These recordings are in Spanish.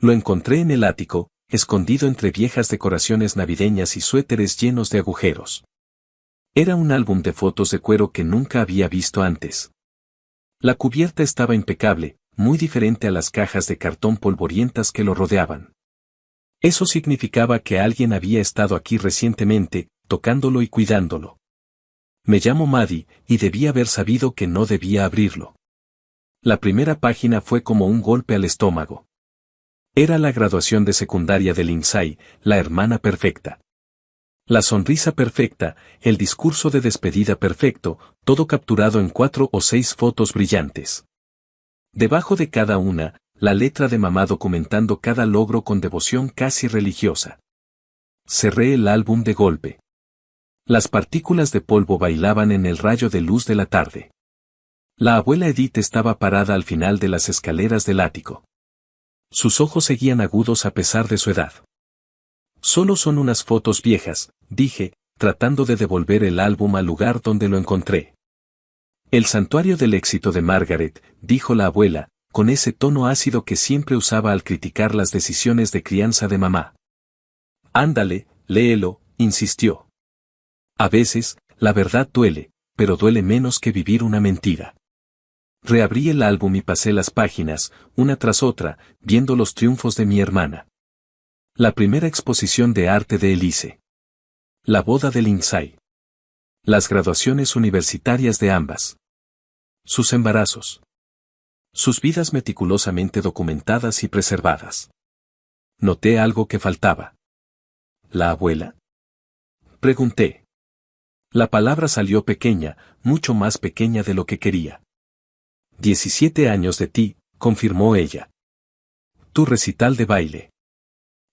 Lo encontré en el ático, escondido entre viejas decoraciones navideñas y suéteres llenos de agujeros. Era un álbum de fotos de cuero que nunca había visto antes. La cubierta estaba impecable, muy diferente a las cajas de cartón polvorientas que lo rodeaban. Eso significaba que alguien había estado aquí recientemente, tocándolo y cuidándolo. Me llamo Maddie, y debía haber sabido que no debía abrirlo. La primera página fue como un golpe al estómago. Era la graduación de secundaria de Lindsay, la hermana perfecta. La sonrisa perfecta, el discurso de despedida perfecto, todo capturado en 4 o 6 fotos brillantes. Debajo de cada una, la letra de mamá documentando cada logro con devoción casi religiosa. Cerré el álbum de golpe. Las partículas de polvo bailaban en el rayo de luz de la tarde. La abuela Edith estaba parada al final de las escaleras del ático. Sus ojos seguían agudos a pesar de su edad. Solo son unas fotos viejas, dije, tratando de devolver el álbum al lugar donde lo encontré. El santuario del éxito de Margaret, dijo la abuela, con ese tono ácido que siempre usaba al criticar las decisiones de crianza de mamá. Ándale, léelo, insistió. A veces, la verdad duele, pero duele menos que vivir una mentira. Reabrí el álbum y pasé las páginas, una tras otra, viendo los triunfos de mi hermana. La primera exposición de arte de Elise. La boda de Lindsay. Las graduaciones universitarias de ambas. Sus embarazos. Sus vidas meticulosamente documentadas y preservadas. Noté algo que faltaba. ¿La abuela? Pregunté. La palabra salió pequeña, mucho más pequeña de lo que quería. 17 años de ti, confirmó ella. Tu recital de baile.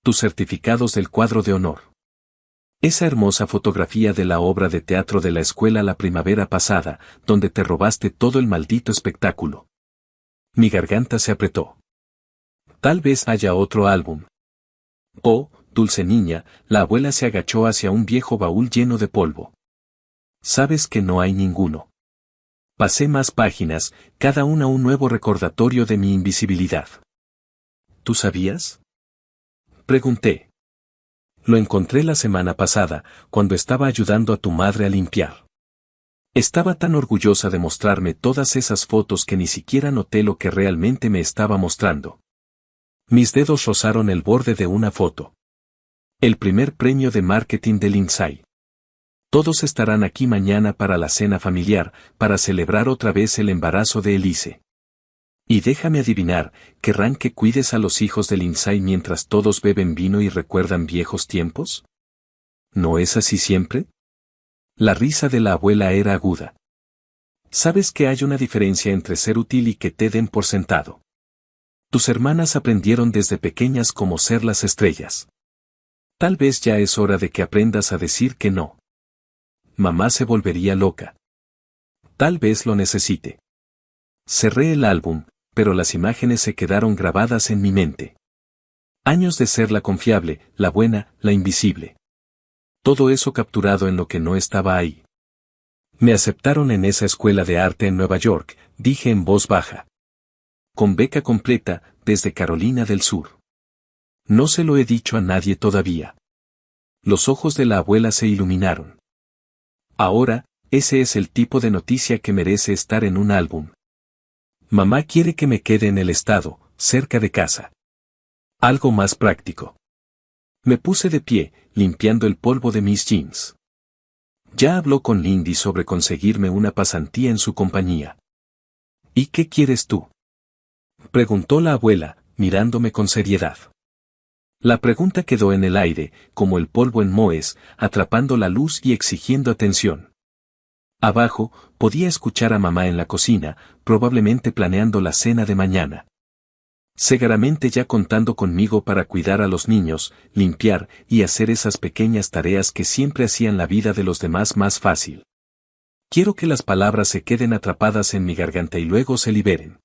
Tus certificados del cuadro de honor. Esa hermosa fotografía de la obra de teatro de la escuela la primavera pasada, donde te robaste todo el maldito espectáculo. Mi garganta se apretó. Tal vez haya otro álbum. Oh, dulce niña, la abuela se agachó hacia un viejo baúl lleno de polvo. Sabes que no hay ninguno. Pasé más páginas, cada una un nuevo recordatorio de mi invisibilidad. ¿Tú sabías? Pregunté. Lo encontré la semana pasada, cuando estaba ayudando a tu madre a limpiar. Estaba tan orgullosa de mostrarme todas esas fotos que ni siquiera noté lo que realmente me estaba mostrando. Mis dedos rozaron el borde de una foto. El primer premio de marketing de Lindsay. Todos estarán aquí mañana para la cena familiar, para celebrar otra vez el embarazo de Elise. Y déjame adivinar, ¿querrán que cuides a los hijos de Lindsay mientras todos beben vino y recuerdan viejos tiempos? ¿No es así siempre? La risa de la abuela era aguda. ¿Sabes que hay una diferencia entre ser útil y que te den por sentado? Tus hermanas aprendieron desde pequeñas cómo ser las estrellas. Tal vez ya es hora de que aprendas a decir que no. Mamá se volvería loca. Tal vez lo necesite. Cerré el álbum, pero las imágenes se quedaron grabadas en mi mente. Años de ser la confiable, la buena, la invisible. Todo eso capturado en lo que no estaba ahí. Me aceptaron en esa escuela de arte en Nueva York, dije en voz baja. Con beca completa, desde Carolina del Sur. No se lo he dicho a nadie todavía. Los ojos de la abuela se iluminaron. Ahora, ese es el tipo de noticia que merece estar en un álbum. Mamá quiere que me quede en el estado, cerca de casa. Algo más práctico. Me puse de pie, limpiando el polvo de mis jeans. Ya habló con Lindy sobre conseguirme una pasantía en su compañía. ¿Y qué quieres tú? Preguntó la abuela, mirándome con seriedad. La pregunta quedó en el aire, como el polvo en Moes, atrapando la luz y exigiendo atención. Abajo, podía escuchar a mamá en la cocina, probablemente planeando la cena de mañana. Seguramente ya contando conmigo para cuidar a los niños, limpiar y hacer esas pequeñas tareas que siempre hacían la vida de los demás más fácil. Quiero que las palabras se queden atrapadas en mi garganta y luego se liberen.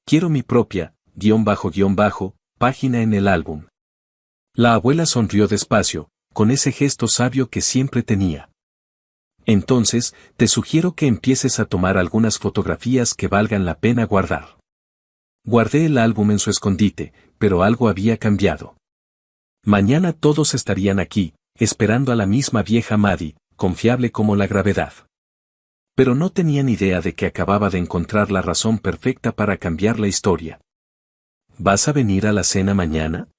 Quiero mi propia, _, página en el álbum. La abuela sonrió despacio, con ese gesto sabio que siempre tenía. Entonces, te sugiero que empieces a tomar algunas fotografías que valgan la pena guardar. Guardé el álbum en su escondite, pero algo había cambiado. Mañana todos estarían aquí, esperando a la misma vieja Maddie, confiable como la gravedad. Pero no tenían idea de que acababa de encontrar la razón perfecta para cambiar la historia. ¿Vas a venir a la cena mañana?,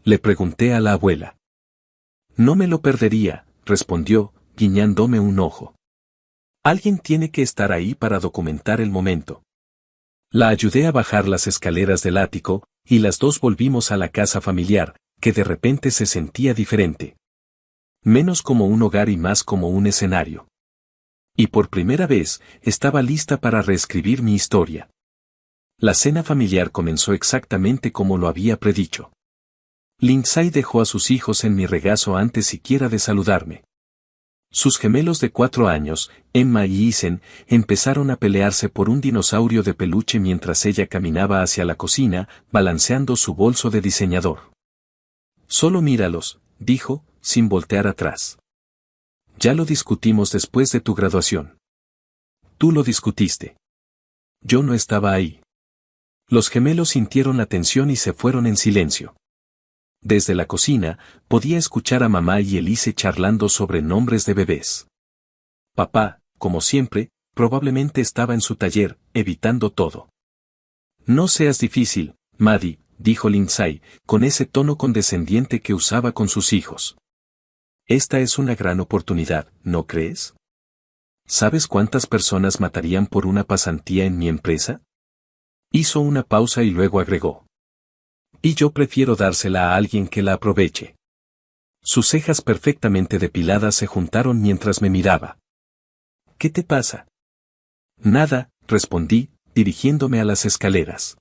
le pregunté a la abuela. No me lo perdería, respondió, guiñándome un ojo. Alguien tiene que estar ahí para documentar el momento. La ayudé a bajar las escaleras del ático, y las dos volvimos a la casa familiar, que de repente se sentía diferente. Menos como un hogar y más como un escenario. Y por primera vez, estaba lista para reescribir mi historia. La cena familiar comenzó exactamente como lo había predicho. Lindsay dejó a sus hijos en mi regazo antes siquiera de saludarme. Sus gemelos de 4 años, Emma y Isen, empezaron a pelearse por un dinosaurio de peluche mientras ella caminaba hacia la cocina, balanceando su bolso de diseñador. Solo míralos, dijo, sin voltear atrás. Ya lo discutimos después de tu graduación. Tú lo discutiste. Yo no estaba ahí. Los gemelos sintieron la tensión y se fueron en silencio. Desde la cocina, podía escuchar a mamá y Elise charlando sobre nombres de bebés. Papá, como siempre, probablemente estaba en su taller, evitando todo. No seas difícil, Maddie, dijo Lindsay, con ese tono condescendiente que usaba con sus hijos. Esta es una gran oportunidad, ¿no crees? ¿Sabes cuántas personas matarían por una pasantía en mi empresa? Hizo una pausa y luego agregó. Y yo prefiero dársela a alguien que la aproveche. Sus cejas perfectamente depiladas se juntaron mientras me miraba. ¿Qué te pasa? Nada, respondí, dirigiéndome a las escaleras.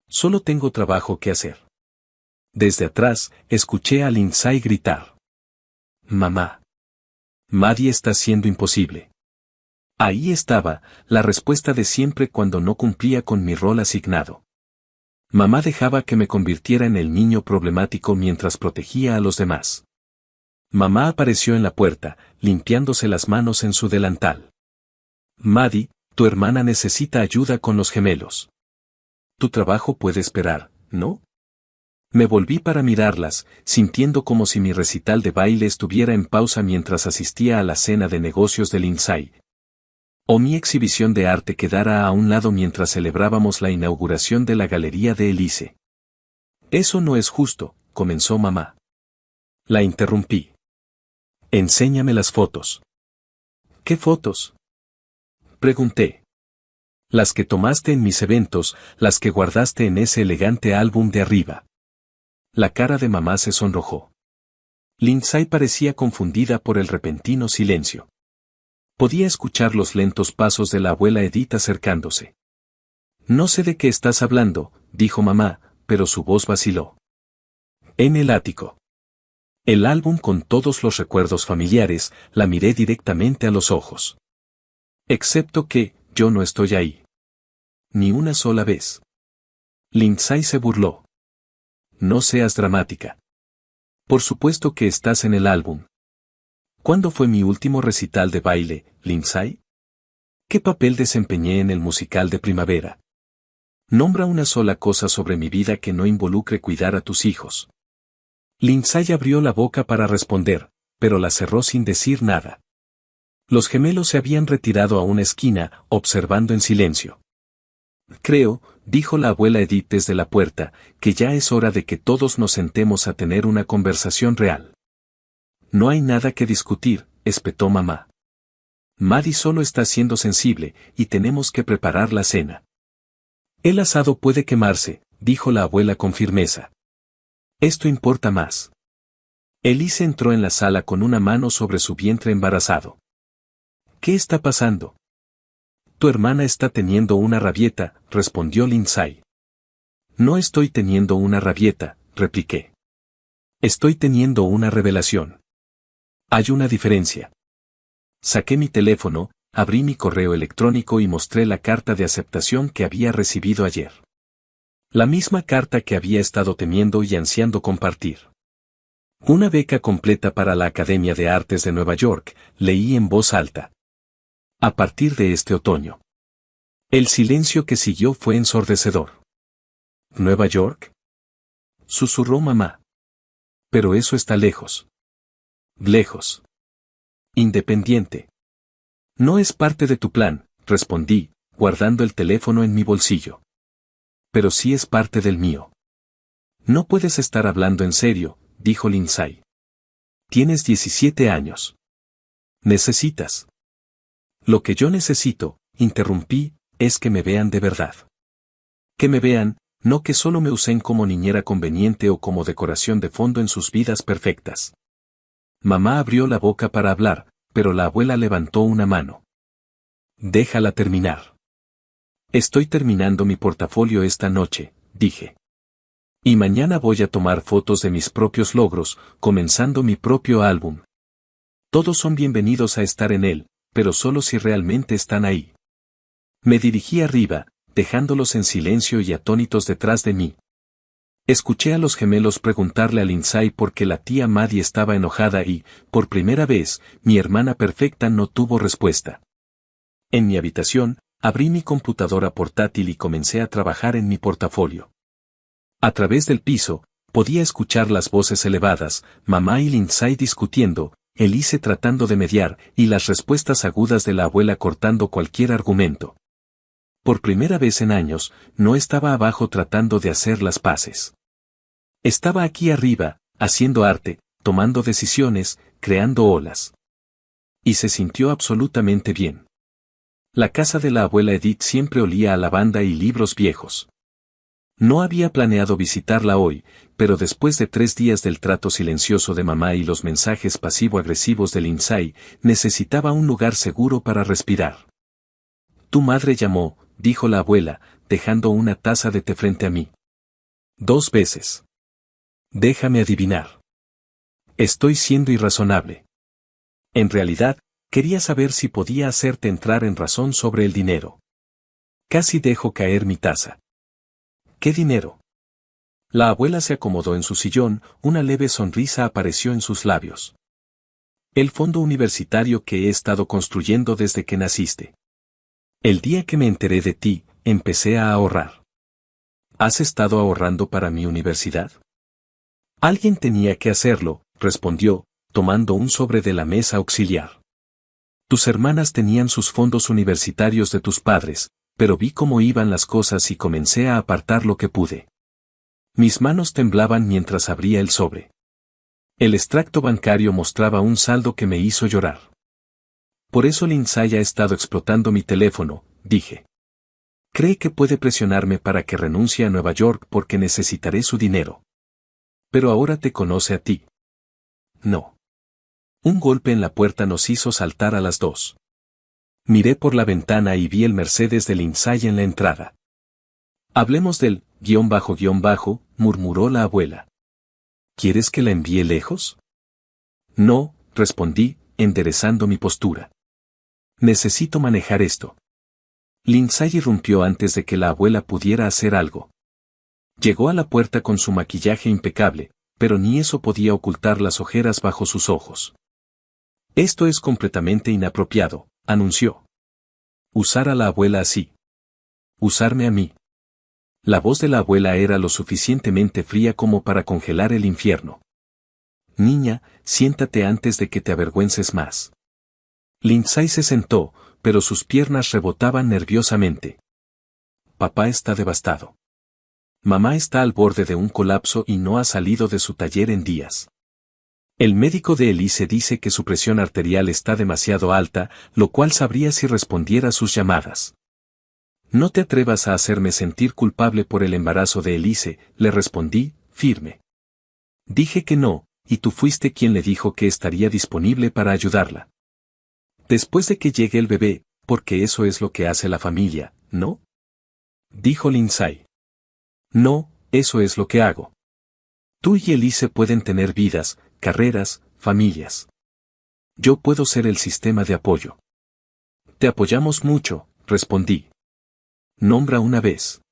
Solo tengo trabajo que hacer. Desde atrás, escuché a Lindsay gritar. Mamá. Maddie está siendo imposible. Ahí estaba, la respuesta de siempre cuando no cumplía con mi rol asignado. Mamá dejaba que me convirtiera en el niño problemático mientras protegía a los demás. Mamá apareció en la puerta, limpiándose las manos en su delantal. Maddie, tu hermana necesita ayuda con los gemelos. Tu trabajo puede esperar, ¿no? Me volví para mirarlas, sintiendo como si mi recital de baile estuviera en pausa mientras asistía a la cena de negocios de Lindsay. O mi exhibición de arte quedara a un lado mientras celebrábamos la inauguración de la galería de Elise. Eso no es justo, comenzó mamá. La interrumpí. Enséñame las fotos. ¿Qué fotos?, pregunté. Las que tomaste en mis eventos, las que guardaste en ese elegante álbum de arriba. La cara de mamá se sonrojó. Lindsay parecía confundida por el repentino silencio. Podía escuchar los lentos pasos de la abuela Edith acercándose. No sé de qué estás hablando, dijo mamá, pero su voz vaciló. En el ático. El álbum con todos los recuerdos familiares, la miré directamente a los ojos. Excepto que, yo no estoy ahí. Ni una sola vez. Lindsay se burló. No seas dramática. Por supuesto que estás en el álbum. ¿Cuándo fue mi último recital de baile, Lindsay? ¿Qué papel desempeñé en el musical de primavera? Nombra una sola cosa sobre mi vida que no involucre cuidar a tus hijos. Lindsay abrió la boca para responder, pero la cerró sin decir nada. Los gemelos se habían retirado a una esquina, observando en silencio. Creo, dijo la abuela Edith desde la puerta, que ya es hora de que todos nos sentemos a tener una conversación real. No hay nada que discutir, espetó mamá. Maddie solo está siendo sensible, y tenemos que preparar la cena. El asado puede quemarse, dijo la abuela con firmeza. Esto importa más. Elise entró en la sala con una mano sobre su vientre embarazado. ¿Qué está pasando? Tu hermana está teniendo una rabieta, respondió Lindsay. No estoy teniendo una rabieta, repliqué. Estoy teniendo una revelación. Hay una diferencia. Saqué mi teléfono, abrí mi correo electrónico y mostré la carta de aceptación que había recibido ayer. La misma carta que había estado temiendo y ansiando compartir. Una beca completa para la Academia de Artes de Nueva York, leí en voz alta. A partir de este otoño. El silencio que siguió fue ensordecedor. ¿Nueva York?, susurró mamá. Pero eso está lejos. Lejos. Independiente. No es parte de tu plan, respondí, guardando el teléfono en mi bolsillo. Pero sí es parte del mío. No puedes estar hablando en serio, dijo Lindsay. Tienes 17 años. Necesitas. Lo que yo necesito, interrumpí, es que me vean de verdad. Que me vean, no que solo me usen como niñera conveniente o como decoración de fondo en sus vidas perfectas. Mamá abrió la boca para hablar, pero la abuela levantó una mano. Déjala terminar. Estoy terminando mi portafolio esta noche, dije. Y mañana voy a tomar fotos de mis propios logros, comenzando mi propio álbum. Todos son bienvenidos a estar en él, pero solo si realmente están ahí. Me dirigí arriba, dejándolos en silencio y atónitos detrás de mí. Escuché a los gemelos preguntarle a Lindsay por qué la tía Maddie estaba enojada y, por primera vez, mi hermana perfecta no tuvo respuesta. En mi habitación, abrí mi computadora portátil y comencé a trabajar en mi portafolio. A través del piso, podía escuchar las voces elevadas, mamá y Lindsay discutiendo, Elise tratando de mediar y las respuestas agudas de la abuela cortando cualquier argumento. Por primera vez en años, no estaba abajo tratando de hacer las paces. Estaba aquí arriba, haciendo arte, tomando decisiones, creando olas. Y se sintió absolutamente bien. La casa de la abuela Edith siempre olía a lavanda y libros viejos. No había planeado visitarla hoy, pero después de 3 días del trato silencioso de mamá y los mensajes pasivo-agresivos de Lindsay, necesitaba un lugar seguro para respirar. Tu madre llamó, dijo la abuela, dejando una taza de té frente a mí. 2 veces. Déjame adivinar. Estoy siendo irrazonable. En realidad, quería saber si podía hacerte entrar en razón sobre el dinero. Casi dejo caer mi taza. ¿Qué dinero? La abuela se acomodó en su sillón, una leve sonrisa apareció en sus labios. El fondo universitario que he estado construyendo desde que naciste. El día que me enteré de ti, empecé a ahorrar. ¿Has estado ahorrando para mi universidad? Alguien tenía que hacerlo, respondió, tomando un sobre de la mesa auxiliar. Tus hermanas tenían sus fondos universitarios de tus padres, pero vi cómo iban las cosas y comencé a apartar lo que pude. Mis manos temblaban mientras abría el sobre. El extracto bancario mostraba un saldo que me hizo llorar. Por eso Lindsay ha estado explotando mi teléfono, dije. Cree que puede presionarme para que renuncie a Nueva York porque necesitaré su dinero. Pero ahora te conoce a ti. No. Un golpe en la puerta nos hizo saltar a las 2. Miré por la ventana y vi el Mercedes de Lindsay en la entrada. Hablemos del __, murmuró la abuela. ¿Quieres que la envíe lejos? No, respondí, enderezando mi postura. Necesito manejar esto. Lindsay irrumpió antes de que la abuela pudiera hacer algo. Llegó a la puerta con su maquillaje impecable, pero ni eso podía ocultar las ojeras bajo sus ojos. Esto es completamente inapropiado, anunció. Usar a la abuela así. Usarme a mí. La voz de la abuela era lo suficientemente fría como para congelar el infierno. Niña, siéntate antes de que te avergüences más. Lindsay se sentó, pero sus piernas rebotaban nerviosamente. Papá está devastado. Mamá está al borde de un colapso y no ha salido de su taller en días. El médico de Elise dice que su presión arterial está demasiado alta, lo cual sabría si respondiera a sus llamadas. No te atrevas a hacerme sentir culpable por el embarazo de Elise, le respondí, firme. Dije que no, y tú fuiste quien le dijo que estaría disponible para ayudarla. Después de que llegue el bebé, porque eso es lo que hace la familia, ¿no? Dijo Lindsay. No, eso es lo que hago. Tú y Elise pueden tener vidas, carreras, familias. Yo puedo ser el sistema de apoyo. Te apoyamos mucho, respondí. Nombra una vez.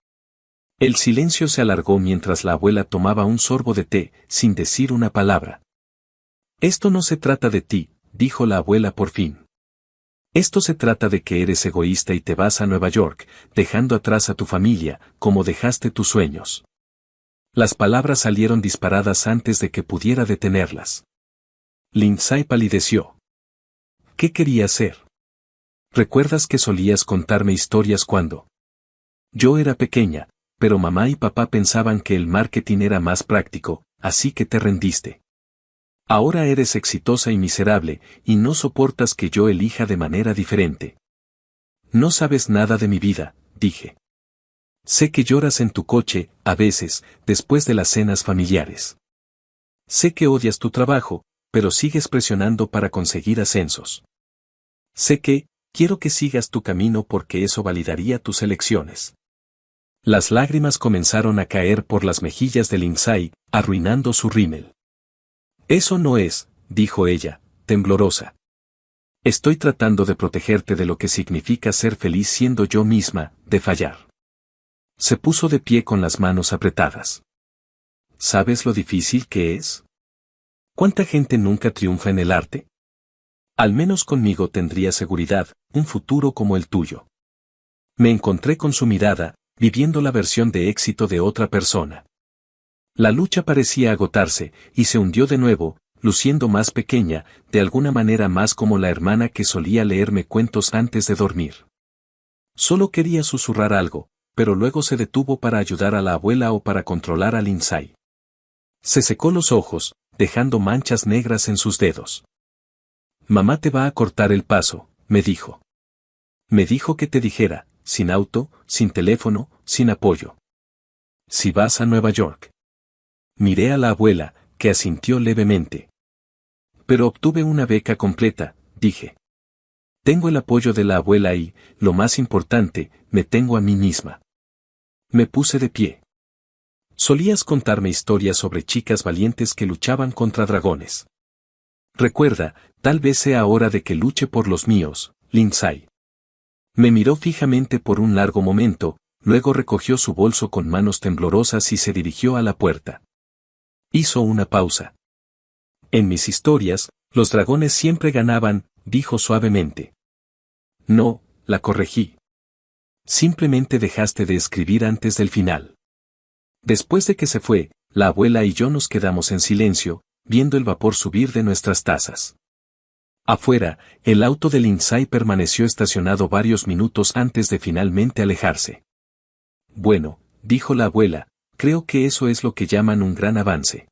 El silencio se alargó mientras la abuela tomaba un sorbo de té, sin decir una palabra. Esto no se trata de ti, dijo la abuela por fin. Esto se trata de que eres egoísta y te vas a Nueva York, dejando atrás a tu familia, como dejaste tus sueños. Las palabras salieron disparadas antes de que pudiera detenerlas. Lindsay palideció. ¿Qué quería hacer? ¿Recuerdas que solías contarme historias cuando yo era pequeña, pero mamá y papá pensaban que el marketing era más práctico, así que te rendiste? Ahora eres exitosa y miserable, y no soportas que yo elija de manera diferente. No sabes nada de mi vida, dije. Sé que lloras en tu coche, a veces, después de las cenas familiares. Sé que odias tu trabajo, pero sigues presionando para conseguir ascensos. Sé que, quiero que sigas tu camino porque eso validaría tus elecciones. Las lágrimas comenzaron a caer por las mejillas de Lindsay, arruinando su rímel. Eso no es, dijo ella, temblorosa. Estoy tratando de protegerte de lo que significa ser feliz siendo yo misma, de fallar. Se puso de pie con las manos apretadas. ¿Sabes lo difícil que es? ¿Cuánta gente nunca triunfa en el arte? Al menos conmigo tendría seguridad, un futuro como el tuyo. Me encontré con su mirada, viviendo la versión de éxito de otra persona. La lucha parecía agotarse, y se hundió de nuevo, luciendo más pequeña, de alguna manera más como la hermana que solía leerme cuentos antes de dormir. Solo quería susurrar algo, pero luego se detuvo para ayudar a la abuela o para controlar a Lindsay. Se secó los ojos, dejando manchas negras en sus dedos. Mamá te va a cortar el paso, me dijo. Me dijo que te dijera, sin auto, sin teléfono, sin apoyo. Si vas a Nueva York. Miré a la abuela, que asintió levemente. Pero obtuve una beca completa, dije. Tengo el apoyo de la abuela y, lo más importante, me tengo a mí misma. Me puse de pie. Solías contarme historias sobre chicas valientes que luchaban contra dragones. Recuerda, tal vez sea hora de que luche por los míos, Lindsay. Me miró fijamente por un largo momento, luego recogió su bolso con manos temblorosas y se dirigió a la puerta. Hizo una pausa. En mis historias, los dragones siempre ganaban, dijo suavemente. No, la corregí. Simplemente dejaste de escribir antes del final. Después de que se fue, la abuela y yo nos quedamos en silencio, viendo el vapor subir de nuestras tazas. Afuera, el auto de Lindsay permaneció estacionado varios minutos antes de finalmente alejarse. Bueno, dijo la abuela, creo que eso es lo que llaman un gran avance.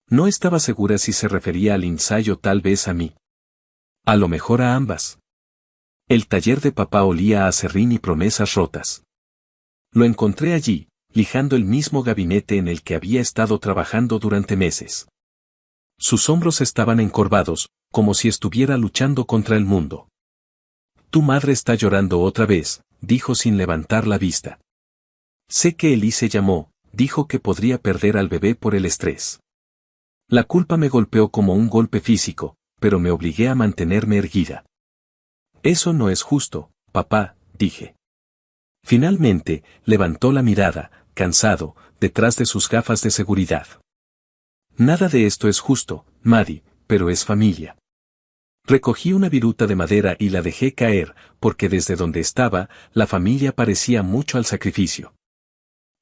No estaba segura si se refería a Lindsay o tal vez a mí. A lo mejor a ambas. El taller de papá olía a aserrín y promesas rotas. Lo encontré allí, lijando el mismo gabinete en el que había estado trabajando durante meses. Sus hombros estaban encorvados, como si estuviera luchando contra el mundo. Tu madre está llorando otra vez, dijo sin levantar la vista. Sé que Elise llamó, dijo que podría perder al bebé por el estrés. La culpa me golpeó como un golpe físico, pero me obligué a mantenerme erguida. Eso no es justo, papá, dije. Finalmente, levantó la mirada, cansado, detrás de sus gafas de seguridad. Nada de esto es justo, Maddie, pero es familia. Recogí una viruta de madera y la dejé caer, porque desde donde estaba, la familia parecía mucho al sacrificio.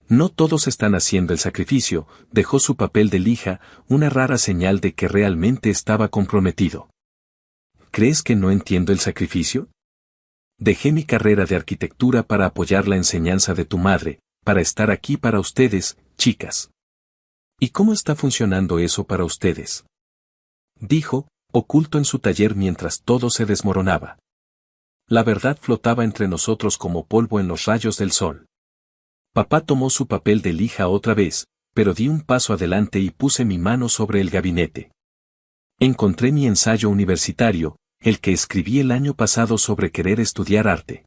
No todos están haciendo el sacrificio, dejó su papel de lija, una rara señal de que realmente estaba comprometido. ¿Crees que no entiendo el sacrificio? Dejé mi carrera de arquitectura para apoyar la enseñanza de tu madre, para estar aquí para ustedes, chicas. ¿Y cómo está funcionando eso para ustedes? Dijo, oculto en su taller mientras todo se desmoronaba. La verdad flotaba entre nosotros como polvo en los rayos del sol. Papá tomó su papel de lija otra vez, pero di un paso adelante y puse mi mano sobre el gabinete. Encontré mi ensayo universitario, el que escribí el año pasado sobre querer estudiar arte.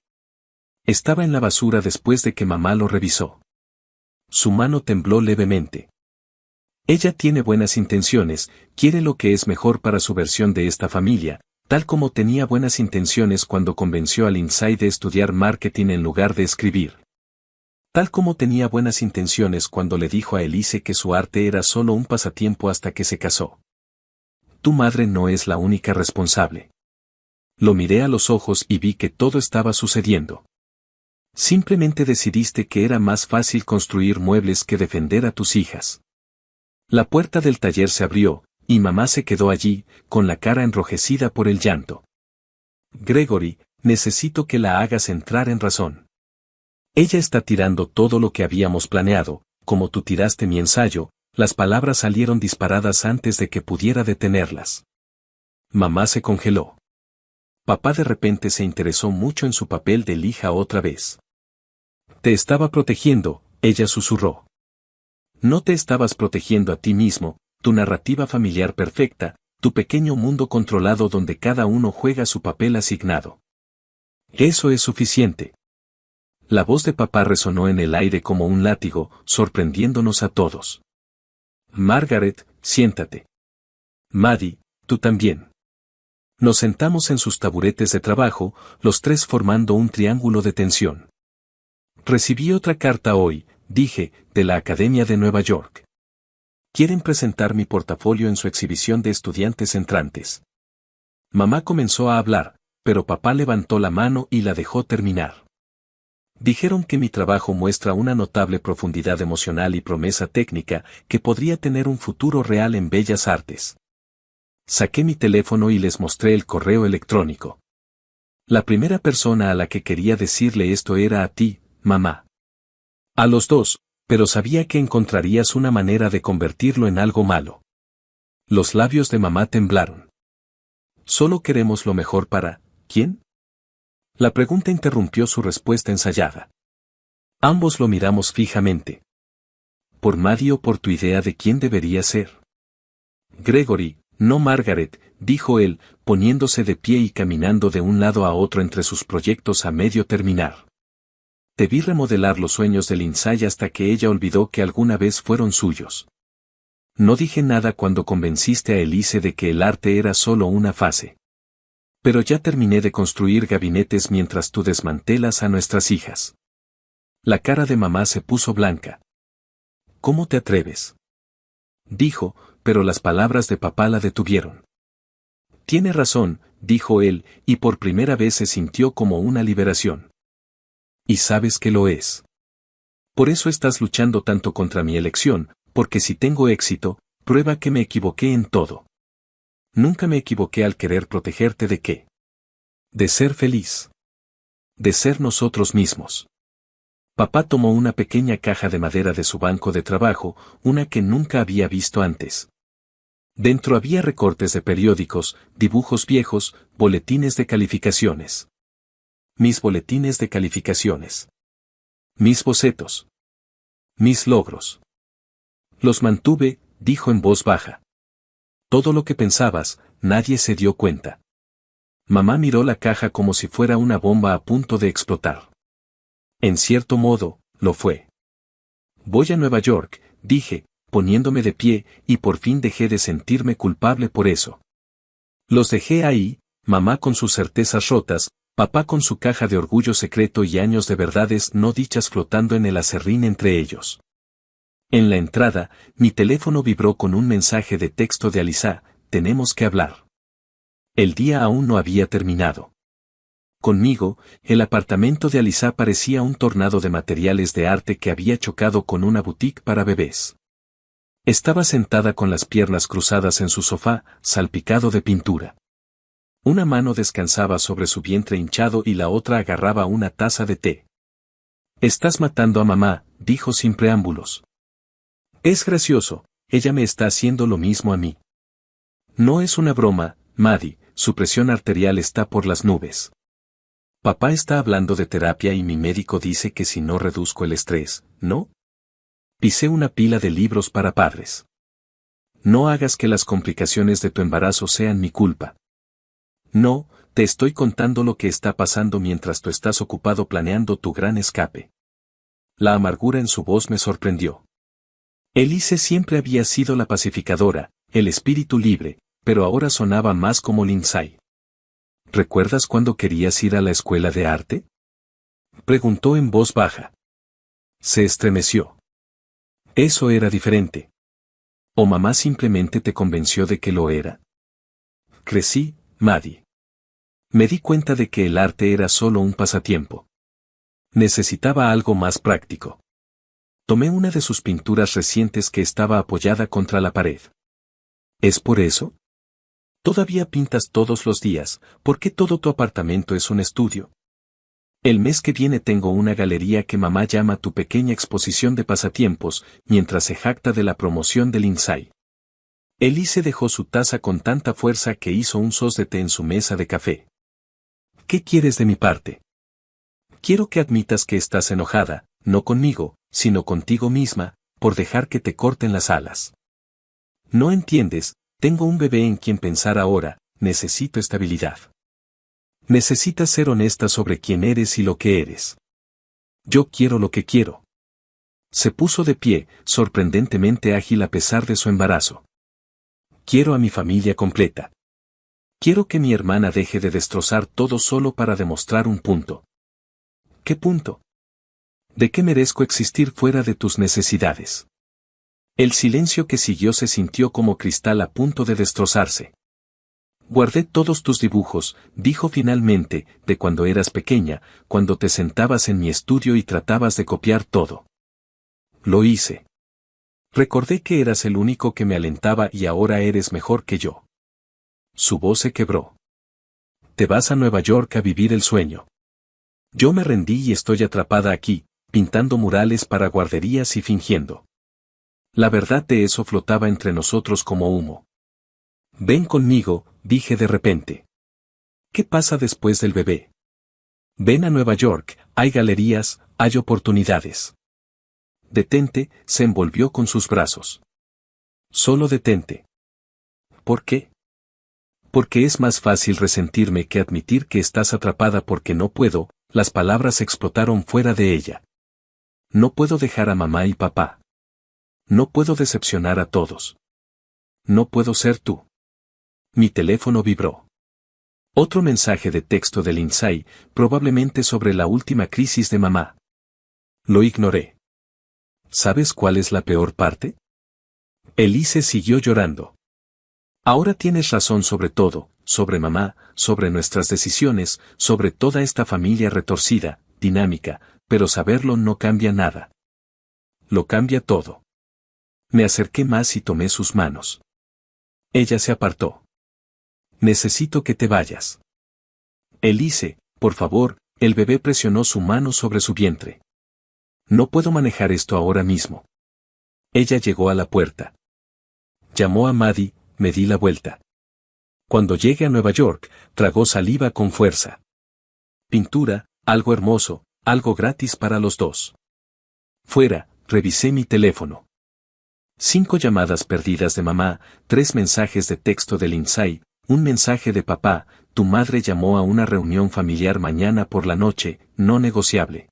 Estaba en la basura después de que mamá lo revisó. Su mano tembló levemente. Ella tiene buenas intenciones, quiere lo que es mejor para su versión de esta familia, tal como tenía buenas intenciones cuando convenció a Lindsay de estudiar marketing en lugar de escribir. Tal como tenía buenas intenciones cuando le dijo a Elise que su arte era solo un pasatiempo hasta que se casó. Tu madre no es la única responsable. Lo miré a los ojos y vi que todo estaba sucediendo. Simplemente decidiste que era más fácil construir muebles que defender a tus hijas. La puerta del taller se abrió, y mamá se quedó allí, con la cara enrojecida por el llanto. Gregory, necesito que la hagas entrar en razón. Ella está tirando todo lo que habíamos planeado, como tú tiraste mi ensayo. Las palabras salieron disparadas antes de que pudiera detenerlas. Mamá se congeló. Papá de repente se interesó mucho en su papel de lija otra vez. Te estaba protegiendo, ella susurró. No te estabas protegiendo a ti mismo, tu narrativa familiar perfecta, tu pequeño mundo controlado donde cada uno juega su papel asignado. Eso es suficiente. La voz de papá resonó en el aire como un látigo, sorprendiéndonos a todos. Margaret, siéntate. Maddie, tú también. Nos sentamos en sus taburetes de trabajo, los tres formando un triángulo de tensión. Recibí otra carta hoy, dije, de la Academia de Nueva York. Quieren presentar mi portafolio en su exhibición de estudiantes entrantes. Mamá comenzó a hablar, pero papá levantó la mano y la dejó terminar. Dijeron que mi trabajo muestra una notable profundidad emocional y promesa técnica que podría tener un futuro real en bellas artes. Saqué mi teléfono y les mostré el correo electrónico. La primera persona a la que quería decirle esto era a ti, mamá. A los dos, pero sabía que encontrarías una manera de convertirlo en algo malo. Los labios de mamá temblaron. Solo queremos lo mejor para, ¿quién? La pregunta interrumpió su respuesta ensayada. Ambos lo miramos fijamente. ¿Por Maddie o por tu idea de quién debería ser? Gregory, no Margaret, dijo él, poniéndose de pie y caminando de un lado a otro entre sus proyectos a medio terminar. Te vi remodelar los sueños de Lindsay hasta que ella olvidó que alguna vez fueron suyos. No dije nada cuando convenciste a Elise de que el arte era solo una fase. Pero ya terminé de construir gabinetes mientras tú desmantelas a nuestras hijas. La cara de mamá se puso blanca. ¿Cómo te atreves? Dijo, pero las palabras de papá la detuvieron. Tiene razón, dijo él, y por primera vez se sintió como una liberación. Y sabes que lo es. Por eso estás luchando tanto contra mi elección, porque si tengo éxito, prueba que me equivoqué en todo. Nunca me equivoqué al querer protegerte de qué. De ser feliz. De ser nosotros mismos. Papá tomó una pequeña caja de madera de su banco de trabajo, una que nunca había visto antes. Dentro había recortes de periódicos, dibujos viejos, boletines de calificaciones. Mis boletines de calificaciones. Mis bocetos. Mis logros. Los mantuve, dijo en voz baja. Todo lo que pensabas, nadie se dio cuenta. Mamá miró la caja como si fuera una bomba a punto de explotar. En cierto modo, lo fue. Voy a Nueva York, dije, poniéndome de pie, y por fin dejé de sentirme culpable por eso. Los dejé ahí, mamá con sus certezas rotas, papá con su caja de orgullo secreto y años de verdades no dichas flotando en el aserrín entre ellos. En la entrada, mi teléfono vibró con un mensaje de texto de Alisa, tenemos que hablar. El día aún no había terminado. Conmigo, el apartamento de Alisa parecía un tornado de materiales de arte que había chocado con una boutique para bebés. Estaba sentada con las piernas cruzadas en su sofá, salpicado de pintura. Una mano descansaba sobre su vientre hinchado y la otra agarraba una taza de té. Estás matando a mamá, dijo sin preámbulos. Es gracioso, ella me está haciendo lo mismo a mí. No es una broma, Maddie, su presión arterial está por las nubes. Papá está hablando de terapia y mi médico dice que si no reduzco el estrés, ¿no? Pisé una pila de libros para padres. No hagas que las complicaciones de tu embarazo sean mi culpa. No, te estoy contando lo que está pasando mientras tú estás ocupado planeando tu gran escape. La amargura en su voz me sorprendió. Elise siempre había sido la pacificadora, el espíritu libre, pero ahora sonaba más como Lindsay. ¿Recuerdas cuando querías ir a la escuela de arte? Preguntó en voz baja. Se estremeció. Eso era diferente. ¿O mamá simplemente te convenció de que lo era? Crecí, Maddie. Me di cuenta de que el arte era solo un pasatiempo. Necesitaba algo más práctico. Tomé una de sus pinturas recientes que estaba apoyada contra la pared. ¿Es por eso? Todavía pintas todos los días, ¿por qué todo tu apartamento es un estudio? El mes que viene tengo una galería que mamá llama tu pequeña exposición de pasatiempos, mientras se jacta de la promoción del Inside. Elise dejó su taza con tanta fuerza que hizo un sosete en su mesa de café. ¿Qué quieres de mi parte? Quiero que admitas que estás enojada, no conmigo, sino contigo misma, por dejar que te corten las alas. No entiendes, tengo un bebé en quien pensar ahora, necesito estabilidad. Necesitas ser honesta sobre quién eres y lo que eres. Yo quiero lo que quiero. Se puso de pie, sorprendentemente ágil a pesar de su embarazo. Quiero a mi familia completa. Quiero que mi hermana deje de destrozar todo solo para demostrar un punto. ¿Qué punto? ¿De qué merezco existir fuera de tus necesidades? El silencio que siguió se sintió como cristal a punto de destrozarse. Guardé todos tus dibujos, dijo finalmente, de cuando eras pequeña, cuando te sentabas en mi estudio y tratabas de copiar todo. Lo hice. Recordé que eras el único que me alentaba y ahora eres mejor que yo. Su voz se quebró. Te vas a Nueva York a vivir el sueño. Yo me rendí y estoy atrapada aquí, pintando murales para guarderías y fingiendo. La verdad de eso flotaba entre nosotros como humo. Ven conmigo, dije de repente. ¿Qué pasa después del bebé? Ven a Nueva York, hay galerías, hay oportunidades. Detente, se envolvió con sus brazos. Solo detente. ¿Por qué? Porque es más fácil resentirme que admitir que estás atrapada porque no puedo, las palabras explotaron fuera de ella. No puedo dejar a mamá y papá. No puedo decepcionar a todos. No puedo ser tú. Mi teléfono vibró. Otro mensaje de texto del Inside, probablemente sobre la última crisis de mamá. Lo ignoré. ¿Sabes cuál es la peor parte? Elise siguió llorando. Ahora tienes razón sobre todo, sobre mamá, sobre nuestras decisiones, sobre toda esta familia retorcida, dinámica, pero saberlo no cambia nada. Lo cambia todo. Me acerqué más y tomé sus manos. Ella se apartó. Necesito que te vayas. Elise, por favor, el bebé presionó su mano sobre su vientre. No puedo manejar esto ahora mismo. Ella llegó a la puerta. Llamó a Maddie, me di la vuelta. Cuando llegue a Nueva York, tragó saliva con fuerza. Pintura, algo hermoso, algo gratis para los dos. Fuera, revisé mi teléfono. 5 llamadas perdidas de mamá, 3 mensajes de texto del Inside, un mensaje de papá, tu madre llamó a una reunión familiar mañana por la noche, no negociable.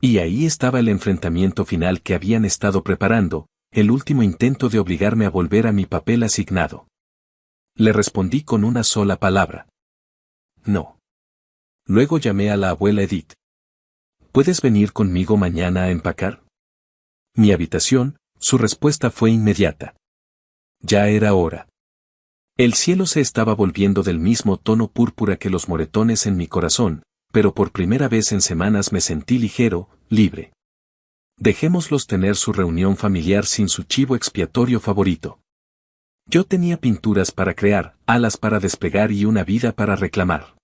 Y ahí estaba el enfrentamiento final que habían estado preparando, el último intento de obligarme a volver a mi papel asignado. Le respondí con una sola palabra. No. Luego llamé a la abuela Edith. ¿Puedes venir conmigo mañana a empacar? Mi habitación, su respuesta fue inmediata. Ya era hora. El cielo se estaba volviendo del mismo tono púrpura que los moretones en mi corazón, pero por primera vez en semanas me sentí ligero, libre. Dejémoslos tener su reunión familiar sin su chivo expiatorio favorito. Yo tenía pinturas para crear, alas para despegar y una vida para reclamar.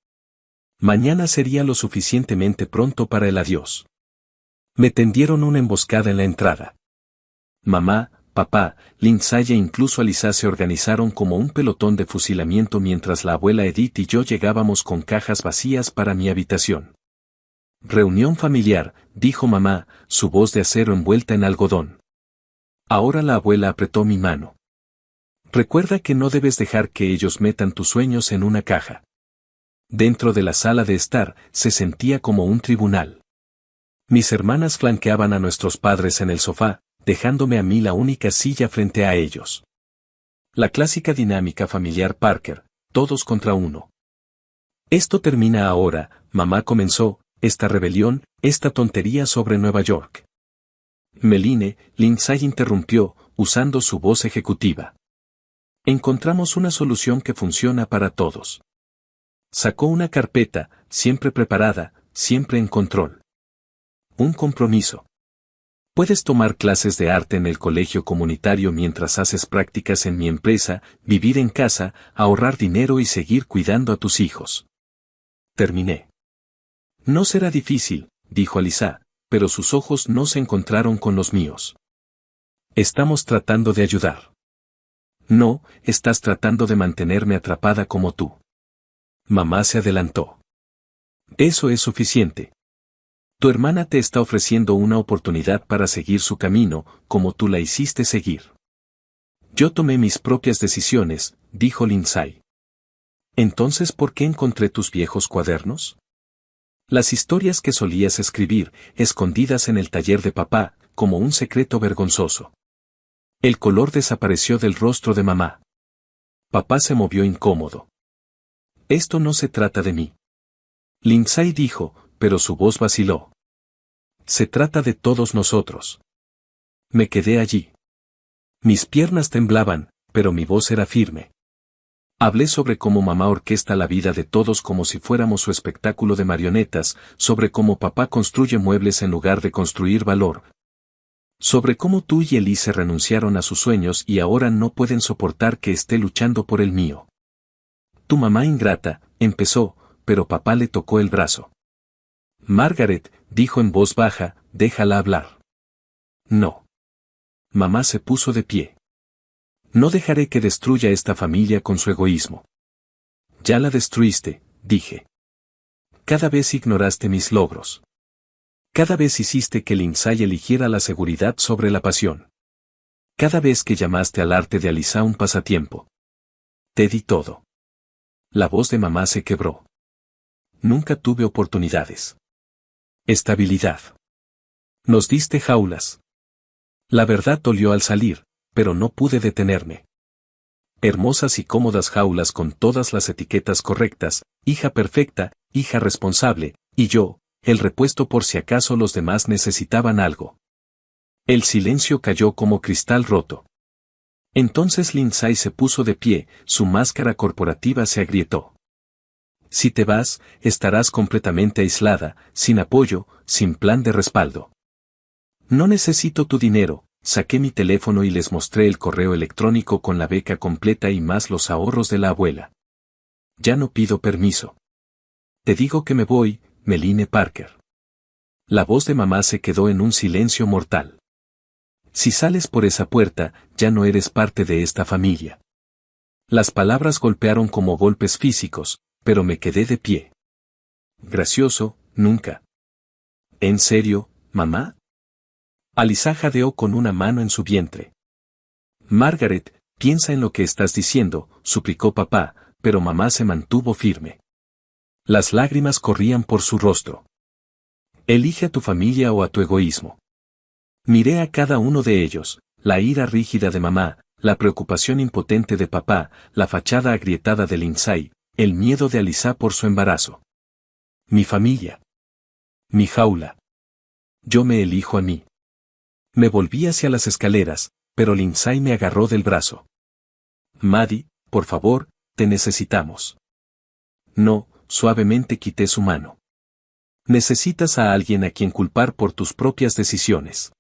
Mañana sería lo suficientemente pronto para el adiós. Me tendieron una emboscada en la entrada. Mamá, papá, Lindsay e incluso Alisa se organizaron como un pelotón de fusilamiento mientras la abuela Edith y yo llegábamos con cajas vacías para mi habitación. Reunión familiar, dijo mamá, su voz de acero envuelta en algodón. Ahora la abuela apretó mi mano. Recuerda que no debes dejar que ellos metan tus sueños en una caja. Dentro de la sala de estar, se sentía como un tribunal. Mis hermanas flanqueaban a nuestros padres en el sofá, dejándome a mí la única silla frente a ellos. La clásica dinámica familiar Parker, todos contra uno. Esto termina ahora, mamá comenzó, esta rebelión, esta tontería sobre Nueva York. Meline, Lindsay interrumpió, usando su voz ejecutiva. Encontramos una solución que funciona para todos. Sacó una carpeta, siempre preparada, siempre en control. Un compromiso. Puedes tomar clases de arte en el colegio comunitario mientras haces prácticas en mi empresa, vivir en casa, ahorrar dinero y seguir cuidando a tus hijos. Terminé. No será difícil, dijo Alisa, pero sus ojos no se encontraron con los míos. Estamos tratando de ayudar. No, estás tratando de mantenerme atrapada como tú. Mamá se adelantó. Eso es suficiente. Tu hermana te está ofreciendo una oportunidad para seguir su camino, como tú la hiciste seguir. Yo tomé mis propias decisiones, dijo Lindsay. Entonces, ¿por qué encontré tus viejos cuadernos? Las historias que solías escribir, escondidas en el taller de papá, como un secreto vergonzoso. El color desapareció del rostro de mamá. Papá se movió incómodo. Esto no se trata de mí. Lindsay dijo, pero su voz vaciló. Se trata de todos nosotros. Me quedé allí. Mis piernas temblaban, pero mi voz era firme. Hablé sobre cómo mamá orquesta la vida de todos como si fuéramos su espectáculo de marionetas, sobre cómo papá construye muebles en lugar de construir valor. Sobre cómo tú y Elise renunciaron a sus sueños y ahora no pueden soportar que esté luchando por el mío. Tu mamá ingrata, empezó, pero papá le tocó el brazo. Margaret, dijo en voz baja, déjala hablar. No. Mamá se puso de pie. No dejaré que destruya esta familia con su egoísmo. Ya la destruiste, dije. Cada vez ignoraste mis logros. Cada vez hiciste que Lindsay eligiera la seguridad sobre la pasión. Cada vez que llamaste al arte de Alisa un pasatiempo. Te di todo. La voz de mamá se quebró. Nunca tuve oportunidades. Estabilidad. Nos diste jaulas. La verdad dolió al salir, pero no pude detenerme. Hermosas y cómodas jaulas con todas las etiquetas correctas, hija perfecta, hija responsable, y yo, el repuesto por si acaso los demás necesitaban algo. El silencio cayó como cristal roto. Entonces Lindsay se puso de pie, su máscara corporativa se agrietó. Si te vas, estarás completamente aislada, sin apoyo, sin plan de respaldo. No necesito tu dinero, saqué mi teléfono y les mostré el correo electrónico con la beca completa y más los ahorros de la abuela. Ya no pido permiso. Te digo que me voy, Meline Parker. La voz de mamá se quedó en un silencio mortal. Si sales por esa puerta, ya no eres parte de esta familia. Las palabras golpearon como golpes físicos, pero me quedé de pie. Gracioso, nunca. ¿En serio, mamá? Alisa jadeó con una mano en su vientre. Margaret, piensa en lo que estás diciendo, suplicó papá, pero mamá se mantuvo firme. Las lágrimas corrían por su rostro. Elige a tu familia o a tu egoísmo. Miré a cada uno de ellos, la ira rígida de mamá, la preocupación impotente de papá, la fachada agrietada de Lindsay, el miedo de Alisa por su embarazo. Mi familia. Mi jaula. Yo me elijo a mí. Me volví hacia las escaleras, pero Lindsay me agarró del brazo. Maddie, por favor, te necesitamos. No, suavemente quité su mano. Necesitas a alguien a quien culpar por tus propias decisiones.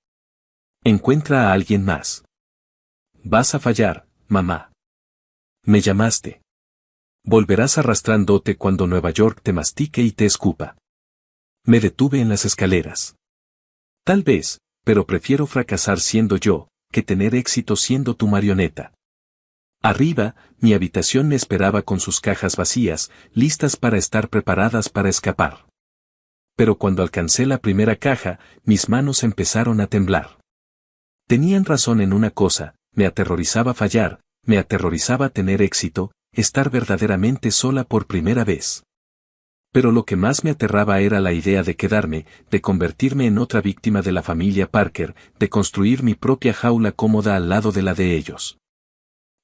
Encuentra a alguien más. Vas a fallar, mamá. Me llamaste. Volverás arrastrándote cuando Nueva York te mastique y te escupa. Me detuve en las escaleras. Tal vez, pero prefiero fracasar siendo yo, que tener éxito siendo tu marioneta. Arriba, mi habitación me esperaba con sus cajas vacías, listas para estar preparadas para escapar. Pero cuando alcancé la primera caja, mis manos empezaron a temblar. Tenían razón en una cosa, me aterrorizaba fallar, me aterrorizaba tener éxito, estar verdaderamente sola por primera vez. Pero lo que más me aterraba era la idea de quedarme, de convertirme en otra víctima de la familia Parker, de construir mi propia jaula cómoda al lado de la de ellos.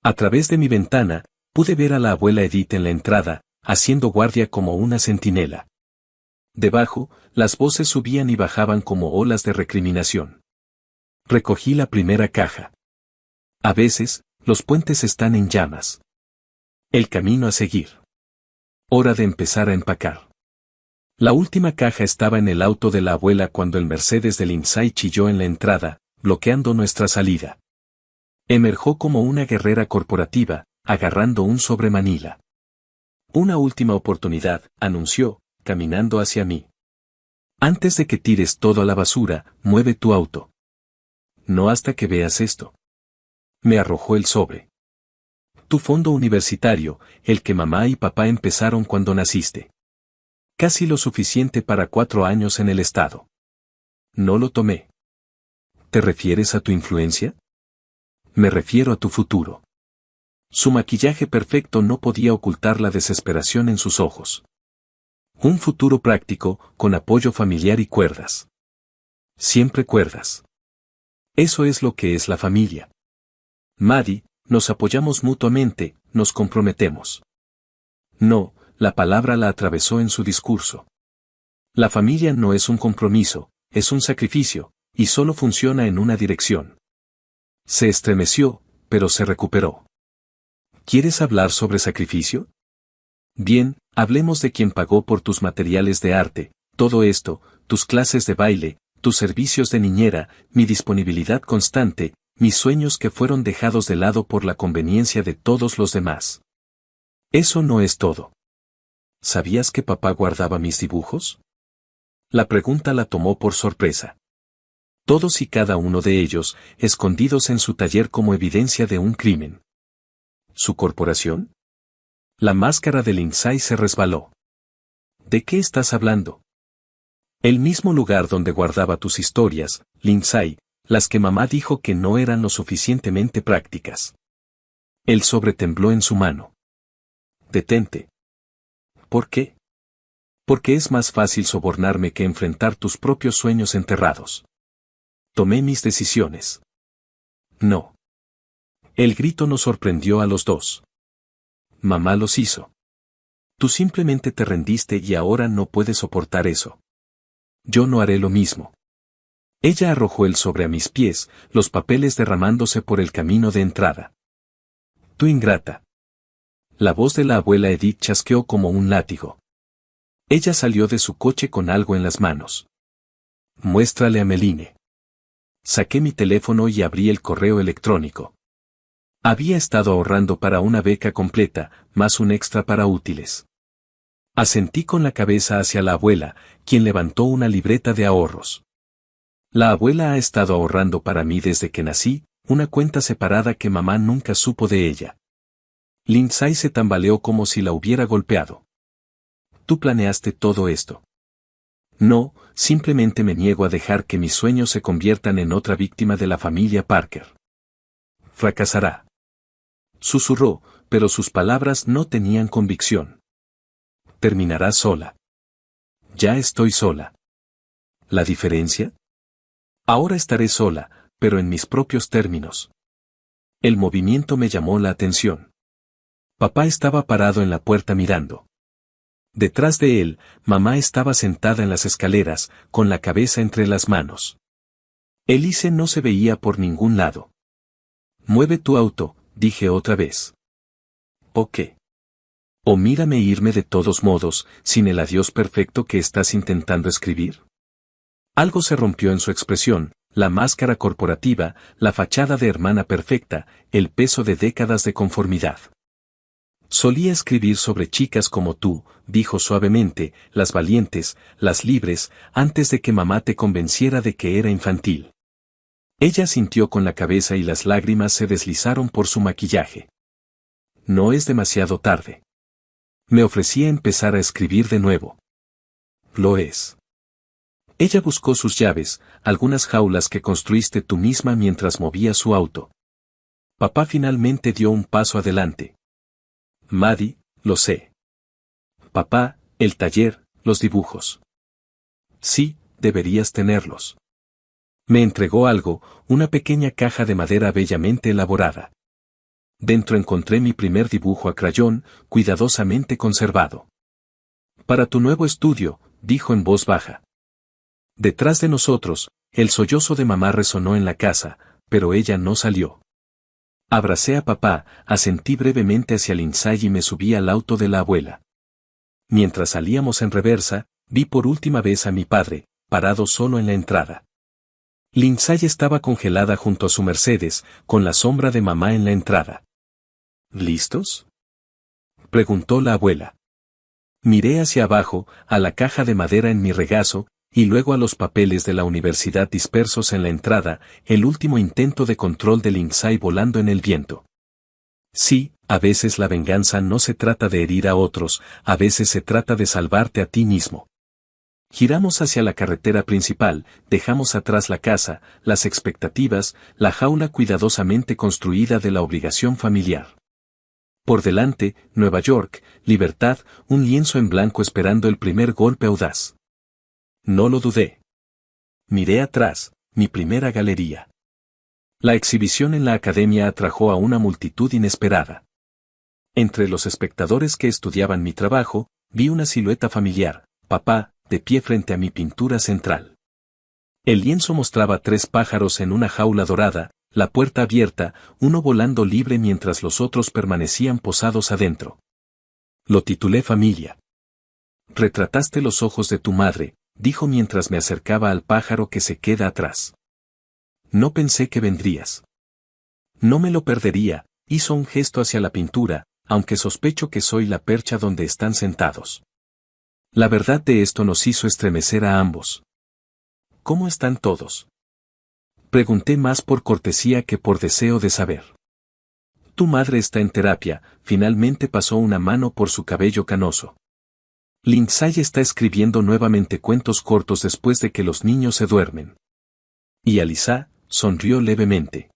A través de mi ventana, pude ver a la abuela Edith en la entrada, haciendo guardia como una centinela. Debajo, las voces subían y bajaban como olas de recriminación. Recogí la primera caja. A veces, los puentes están en llamas. El camino a seguir. Hora de empezar a empacar. La última caja estaba en el auto de la abuela cuando el Mercedes del Lindsay chilló en la entrada, bloqueando nuestra salida. Emergió como una guerrera corporativa, agarrando un sobre Manila. Una última oportunidad, anunció, caminando hacia mí. Antes de que tires todo a la basura, mueve tu auto. No hasta que veas esto. Me arrojó el sobre. Tu fondo universitario, el que mamá y papá empezaron cuando naciste. Casi lo suficiente para 4 años en el estado. No lo tomé. ¿Te refieres a tu influencia? Me refiero a tu futuro. Su maquillaje perfecto no podía ocultar la desesperación en sus ojos. Un futuro práctico, con apoyo familiar y cuerdas. Siempre cuerdas. Eso es lo que es la familia. Maddie, nos apoyamos mutuamente, nos comprometemos. No, la palabra la atravesó en su discurso. La familia no es un compromiso, es un sacrificio, y solo funciona en una dirección. Se estremeció, pero se recuperó. ¿Quieres hablar sobre sacrificio? Bien, hablemos de quien pagó por tus materiales de arte, todo esto, tus clases de baile, tus servicios de niñera, mi disponibilidad constante, mis sueños que fueron dejados de lado por la conveniencia de todos los demás. Eso no es todo. ¿Sabías que papá guardaba mis dibujos? La pregunta la tomó por sorpresa. Todos y cada uno de ellos, escondidos en su taller como evidencia de un crimen. ¿Su corporación? La máscara de Lindsay se resbaló. ¿De qué estás hablando? El mismo lugar donde guardaba tus historias, Lindsay, las que mamá dijo que no eran lo suficientemente prácticas. El sobre tembló en su mano. Detente. ¿Por qué? Porque es más fácil sobornarme que enfrentar tus propios sueños enterrados. Tomé mis decisiones. No. El grito nos sorprendió a los dos. Mamá los hizo. Tú simplemente te rendiste y ahora no puedes soportar eso. Yo no haré lo mismo. Ella arrojó el sobre a mis pies, los papeles derramándose por el camino de entrada. Tú ingrata. La voz de la abuela Edith chasqueó como un látigo. Ella salió de su coche con algo en las manos. Muéstrale a Meline. Saqué mi teléfono y abrí el correo electrónico. Había estado ahorrando para una beca completa, más un extra para útiles. Asentí con la cabeza hacia la abuela, quien levantó una libreta de ahorros. La abuela ha estado ahorrando para mí desde que nací, una cuenta separada que mamá nunca supo de ella. Lindsay se tambaleó como si la hubiera golpeado. ¿Tú planeaste todo esto? No, simplemente me niego a dejar que mis sueños se conviertan en otra víctima de la familia Parker. Fracasará. Susurró, pero sus palabras no tenían convicción. Terminará sola. Ya estoy sola. ¿La diferencia? Ahora estaré sola, pero en mis propios términos. El movimiento me llamó la atención. Papá estaba parado en la puerta mirando. Detrás de él, mamá estaba sentada en las escaleras, con la cabeza entre las manos. Elise no se veía por ningún lado. Mueve tu auto, dije otra vez. ¿O qué? O mírame irme de todos modos, sin el adiós perfecto que estás intentando escribir. Algo se rompió en su expresión, la máscara corporativa, la fachada de hermana perfecta, el peso de décadas de conformidad. Solía escribir sobre chicas como tú, dijo suavemente, las valientes, las libres, antes de que mamá te convenciera de que era infantil. Ella sintió con la cabeza y las lágrimas se deslizaron por su maquillaje. No es demasiado tarde. Me ofrecía empezar a escribir de nuevo. Lo es. Ella buscó sus llaves, algunas jaulas que construiste tú misma mientras movía su auto. Papá finalmente dio un paso adelante. Maddie, lo sé. Papá, el taller, los dibujos. Sí, deberías tenerlos. Me entregó algo, una pequeña caja de madera bellamente elaborada. Dentro encontré mi primer dibujo a crayón, cuidadosamente conservado. Para tu nuevo estudio, dijo en voz baja. Detrás de nosotros, el sollozo de mamá resonó en la casa, pero ella no salió. Abracé a papá, asentí brevemente hacia Lindsay y me subí al auto de la abuela. Mientras salíamos en reversa, Vi por última vez a mi padre, parado solo en la entrada. Lindsay estaba congelada junto a su Mercedes, con la sombra de mamá en la entrada. ¿Listos?, preguntó la abuela. Miré hacia abajo, a la caja de madera en mi regazo, y luego a los papeles de la universidad dispersos en la entrada, el último intento de control de Lindsay volando en el viento. Sí, a veces la venganza no se trata de herir a otros, a veces se trata de salvarte a ti mismo. Giramos hacia la carretera principal, dejamos atrás la casa, las expectativas, la jaula cuidadosamente construida de la obligación familiar. Por delante, Nueva York, libertad, un lienzo en blanco esperando el primer golpe audaz. No lo dudé. Miré atrás, mi primera galería. La exhibición en la academia atrajo a una multitud inesperada. Entre los espectadores que estudiaban mi trabajo, vi una silueta familiar, papá, de pie frente a mi pintura central. El lienzo mostraba 3 pájaros en una jaula dorada, la puerta abierta, uno volando libre mientras los otros permanecían posados adentro. Lo titulé Familia. Retrataste los ojos de tu madre, dijo mientras me acercaba al pájaro que se queda atrás. No pensé que vendrías. No me lo perdería, hizo un gesto hacia la pintura, aunque sospecho que soy la percha donde están sentados. La verdad de esto nos hizo estremecer a ambos. ¿Cómo están todos?, pregunté más por cortesía que por deseo de saber. Tu madre está en terapia, finalmente pasó una mano por su cabello canoso. Lindsay está escribiendo nuevamente cuentos cortos después de que los niños se duermen. Y Alisa sonrió levemente.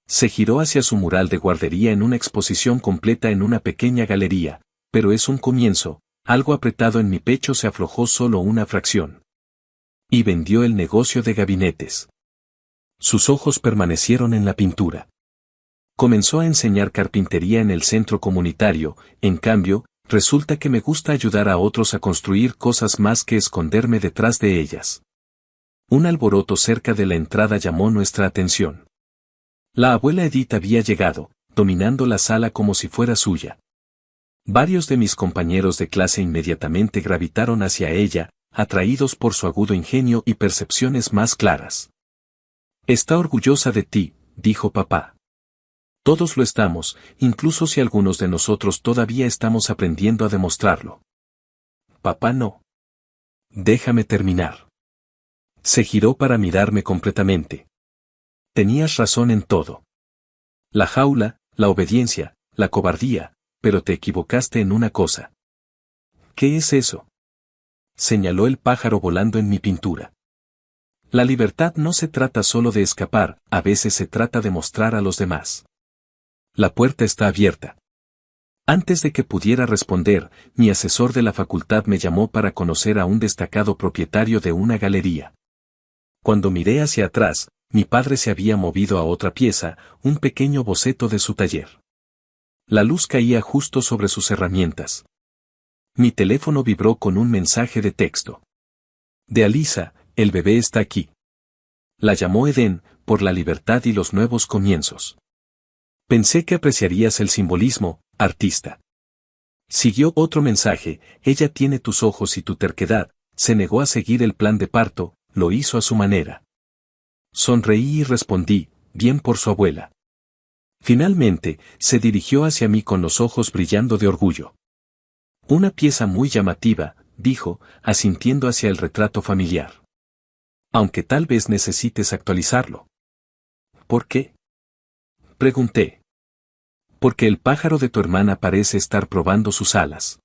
Se giró hacia su mural de guardería en una exposición completa en una pequeña galería, pero es un comienzo, algo apretado en mi pecho se aflojó solo una fracción. Y vendió el negocio de gabinetes. Sus ojos permanecieron en la pintura. Comenzó a enseñar carpintería en el centro comunitario, en cambio, resulta que me gusta ayudar a otros a construir cosas más que esconderme detrás de ellas. Un alboroto cerca de la entrada llamó nuestra atención. La abuela Edith había llegado, dominando la sala como si fuera suya. Varios de mis compañeros de clase inmediatamente gravitaron hacia ella, atraídos por su agudo ingenio y percepciones más claras. Está orgullosa de ti, dijo papá. Todos lo estamos, incluso si algunos de nosotros todavía estamos aprendiendo a demostrarlo. Papá no. Déjame terminar. Se giró para mirarme completamente. Tenías razón en todo. La jaula, la obediencia, la cobardía, pero te equivocaste en una cosa. ¿Qué es eso?, señaló el pájaro volando en mi pintura. La libertad no se trata solo de escapar, a veces se trata de mostrar a los demás. La puerta está abierta. Antes de que pudiera responder, mi asesor de la facultad me llamó para conocer a un destacado propietario de una galería. Cuando miré hacia atrás, mi padre se había movido a otra pieza, un pequeño boceto de su taller. La luz caía justo sobre sus herramientas. Mi teléfono vibró con un mensaje de texto. De Alisa, el bebé está aquí. La llamó Edén, por la libertad y los nuevos comienzos. Pensé que apreciarías el simbolismo, artista. Siguió otro mensaje, ella tiene tus ojos y tu terquedad, se negó a seguir el plan de parto, lo hizo a su manera. Sonreí y respondí, bien por su abuela. Finalmente, se dirigió hacia mí con los ojos brillando de orgullo. Una pieza muy llamativa, dijo, asintiendo hacia el retrato familiar. Aunque tal vez necesites actualizarlo. ¿Por qué?, pregunté. Porque el pájaro de tu hermana parece estar probando sus alas.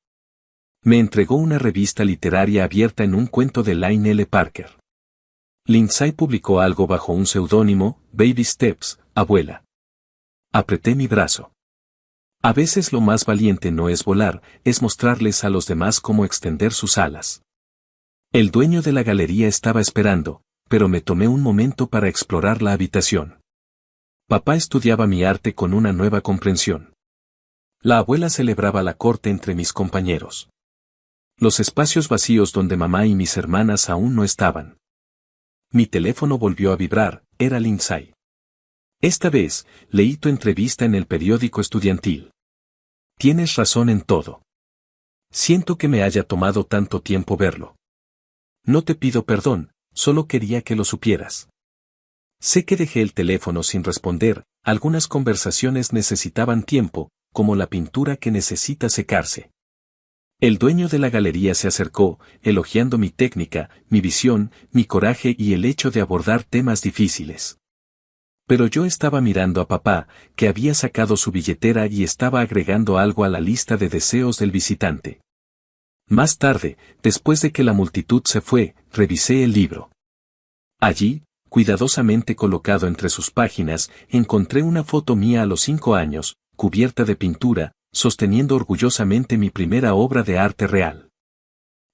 Me entregó una revista literaria abierta en un cuento de Layne L. Parker. Lindsay publicó algo bajo un seudónimo, Baby Steps, abuela. Apreté mi brazo. A veces lo más valiente no es volar, es mostrarles a los demás cómo extender sus alas. El dueño de la galería estaba esperando, pero me tomé un momento para explorar la habitación. Papá estudiaba mi arte con una nueva comprensión. La abuela celebraba la corte entre mis compañeros. Los espacios vacíos donde mamá y mis hermanas aún no estaban. Mi teléfono volvió a vibrar, era Lindsay. Esta vez, leí tu entrevista en el periódico estudiantil. Tienes razón en todo. Siento que me haya tomado tanto tiempo verlo. No te pido perdón, solo quería que lo supieras. Sé que dejé el teléfono sin responder, algunas conversaciones necesitaban tiempo, como la pintura que necesita secarse. El dueño de la galería se acercó, elogiando mi técnica, mi visión, mi coraje y el hecho de abordar temas difíciles. Pero yo estaba mirando a papá, que había sacado su billetera y estaba agregando algo a la lista de deseos del visitante. Más tarde, después de que la multitud se fue, revisé el libro. Allí, cuidadosamente colocado entre sus páginas, encontré una foto mía a los 5 años, cubierta de pintura, sosteniendo orgullosamente mi primera obra de arte real.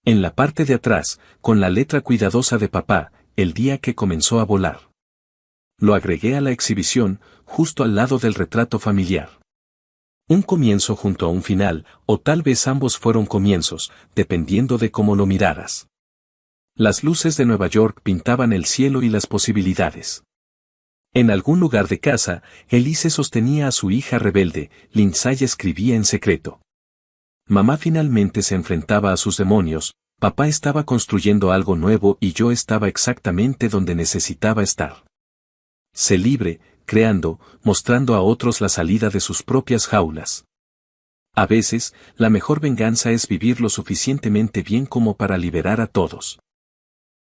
En la parte de atrás, con la letra cuidadosa de papá, el día que comenzó a volar. Lo agregué a la exhibición, justo al lado del retrato familiar. Un comienzo junto a un final, o tal vez ambos fueron comienzos, dependiendo de cómo lo miraras. Las luces de Nueva York pintaban el cielo y las posibilidades. En algún lugar de casa, Elise sostenía a su hija rebelde, Lindsay escribía en secreto. Mamá finalmente se enfrentaba a sus demonios, papá estaba construyendo algo nuevo y yo estaba exactamente donde necesitaba estar. Sé libre, creando, mostrando a otros la salida de sus propias jaulas. A veces, la mejor venganza es vivir lo suficientemente bien como para liberar a todos.